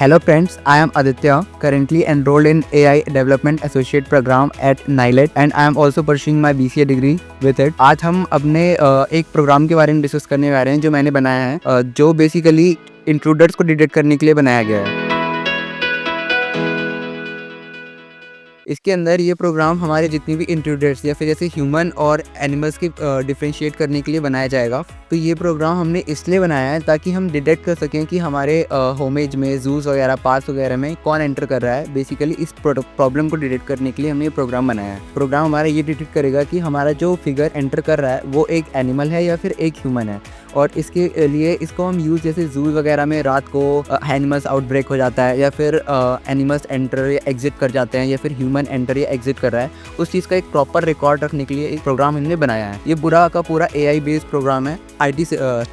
Hello friends, I am Aditya, currently enrolled in AI Development Associate Program at NILET and I am also pursuing my BCA degree with it. आज हम अपने एक programme के बारे में discuss करने वाले हैं जो मैंने बनाया है, जो बेसिकली इंट्रूडर्स को डिटेक्ट करने के लिए बनाया गया है। इसके अंदर ये प्रोग्राम हमारे जितनी भी इंट्रूडर्स या फिर जैसे ह्यूमन और एनिमल्स की डिफ्रेंशिएट करने के लिए बनाया जाएगा। तो ये प्रोग्राम हमने इसलिए बनाया है ताकि हम डिटेक्ट कर सकें कि हमारे होमेज में, जूस वगैरह, पार्क्स वगैरह में कौन एंटर कर रहा है। बेसिकली इस प्रॉब्लम को डिटेक्ट करने के लिए हमने ये प्रोग्राम बनाया है। प्रोग्राम हमारा ये डिटेक्ट करेगा कि हमारा जो फिगर एंटर कर रहा है वो एक एनिमल है या फिर एक ह्यूमन है। और इसके लिए इसको हम यूज़ जैसे जू वगैरह में रात को एनिमल्स आउटब्रेक हो जाता है या फिर एनिमल्स एंटर या एग्जिट कर जाते हैं या फिर ह्यूमन एंटर या एग्जिट कर रहा है, उस चीज़ का एक प्रॉपर रिकॉर्ड रखने के लिए एक प्रोग्राम हमने बनाया है। ये पूरा का पूरा AI बेस्ड प्रोग्राम है, IT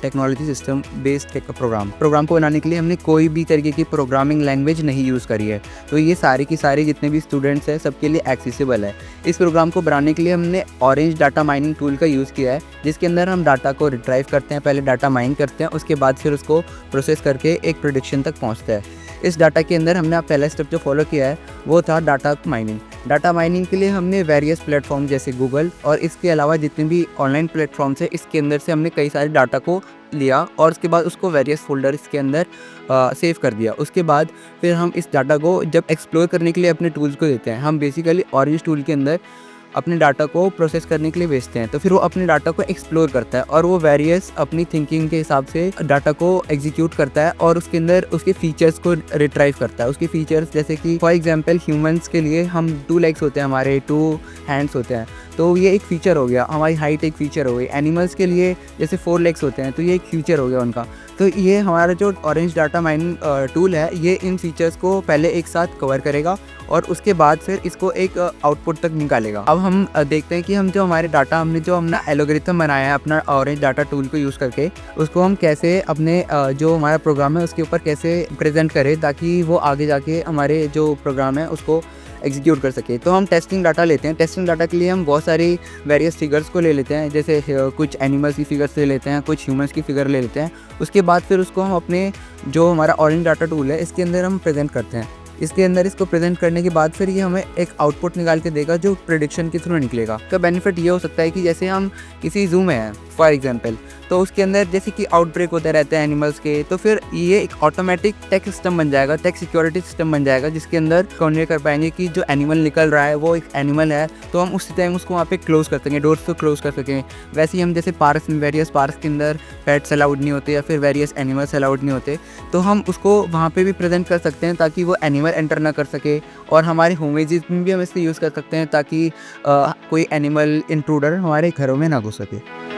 technology system based program को बनाने के लिए हमने कोई भी तरीके की प्रोग्रामिंग लैंग्वेज नहीं यूज़ करी है। तो ये सारी की सारी जितने भी स्टूडेंट्स हैं सबके लिए एक्सेसिबल है। इस प्रोग्राम को बनाने के लिए हमने ऑरेंज डाटा माइनिंग टूल का यूज़ किया है, जिसके अंदर हम डाटा को रिट्राइव करते हैं, पहले डाटा माइन करते हैं, उसके बाद फिर उसको प्रोसेस करके एक प्रेडिक्शन तक पहुंचता है। इस डाटा के अंदर हमने पहला स्टेप जो फॉलो किया है वो था डाटा माइनिंग। डाटा माइनिंग के लिए हमने वेरियस प्लेटफॉर्म जैसे गूगल और इसके अलावा जितने भी ऑनलाइन प्लेटफॉर्म्स है, इसके अंदर से हमने कई सारे डाटा को लिया और उसके बाद उसको वेरियस फोल्डर्स के अंदर सेव कर दिया। उसके बाद फिर हम इस डाटा को जब एक्सप्लोर करने के लिए अपने टूल्स को देते हैं, हम बेसिकली ऑरेंज टूल के अंदर अपने डाटा को प्रोसेस करने के लिए भेजते हैं। तो फिर वो अपने डाटा को एक्सप्लोर करता है और वो वेरियस अपनी थिंकिंग के हिसाब से डाटा को एग्जीक्यूट करता है और उसके अंदर उसके फीचर्स को रिट्राइव करता है। उसके फीचर्स जैसे कि फॉर एग्जांपल ह्यूमंस के लिए हम 2 लेग्स होते हैं, हमारे 2 हैंड्स होते हैं, तो ये एक फीचर हो गया। हमारी हाइट एक फीचर हो गई। एनिमल्स के लिए जैसे 4 लेग्स होते हैं, तो ये एक फीचर हो गया उनका। तो ये हमारा जो ऑरेंज डाटा माइनिंग टूल है, ये इन फीचर्स को पहले एक साथ कवर करेगा और उसके बाद फिर इसको एक आउटपुट तक निकालेगा। अब हम देखते हैं कि हम जो हमारे डाटा हमने अपना एल्गोरिथम बनाया है अपना ऑरेंज डाटा टूल को यूज़ करके, उसको हम कैसे अपने जो हमारा प्रोग्राम है उसके ऊपर कैसे प्रेजेंट करें ताकि वो आगे जाके हमारे जो प्रोग्राम है उसको एग्जीक्यूट कर सके। तो हम टेस्टिंग डाटा लेते हैं। टेस्टिंग डाटा के लिए हम बहुत सारी वेरियस फिगर्स को ले लेते हैं, जैसे कुछ एनिमल्स की फिगर्स ले लेते हैं, कुछ ह्यूमंस की फिगर ले लेते हैं। उसके बाद फिर उसको हम अपने जो हमारा ऑरेंज डाटा टूल है इसके अंदर हम प्रेजेंट करते हैं। इसके अंदर इसको प्रेजेंट करने के बाद फिर ये हमें एक आउटपुट निकाल के देगा जो प्रेडिक्शन के थ्रू निकलेगा। का बेनिफिट ये हो सकता है कि जैसे हम किसी जू में हैं फॉर एग्जांपल, तो उसके अंदर जैसे कि आउटब्रेक होते रहते हैं एनिमल्स के, तो फिर ये एक ऑटोमेटिक टेक सिस्टम बन जाएगा, टेक सिक्योरिटी सिस्टम बन जाएगा, जिसके अंदर कॉन्वे कर पाएंगे कि जो एनिमल निकल रहा है वो एक एनिमल है, तो हम उसी टाइम उसको वहाँ पे क्लोज कर सकें, डोर्स को क्लोज कर सकें। वैसे ही हम जैसे पार्क्स में, वेरियस पार्क्स के अंदर पेट्स अलाउड नहीं होते या फिर वेरियस एनिमल्स अलाउड नहीं होते, तो हम उसको वहाँ पे भी प्रेजेंट कर सकते हैं ताकि वो एनिमल एंटर ना कर सके। और हमारे होमेजेस में भी हम इसको यूज़ कर सकते हैं ताकि कोई एनिमल इंट्रूडर हमारे घरों में ना घुस सके।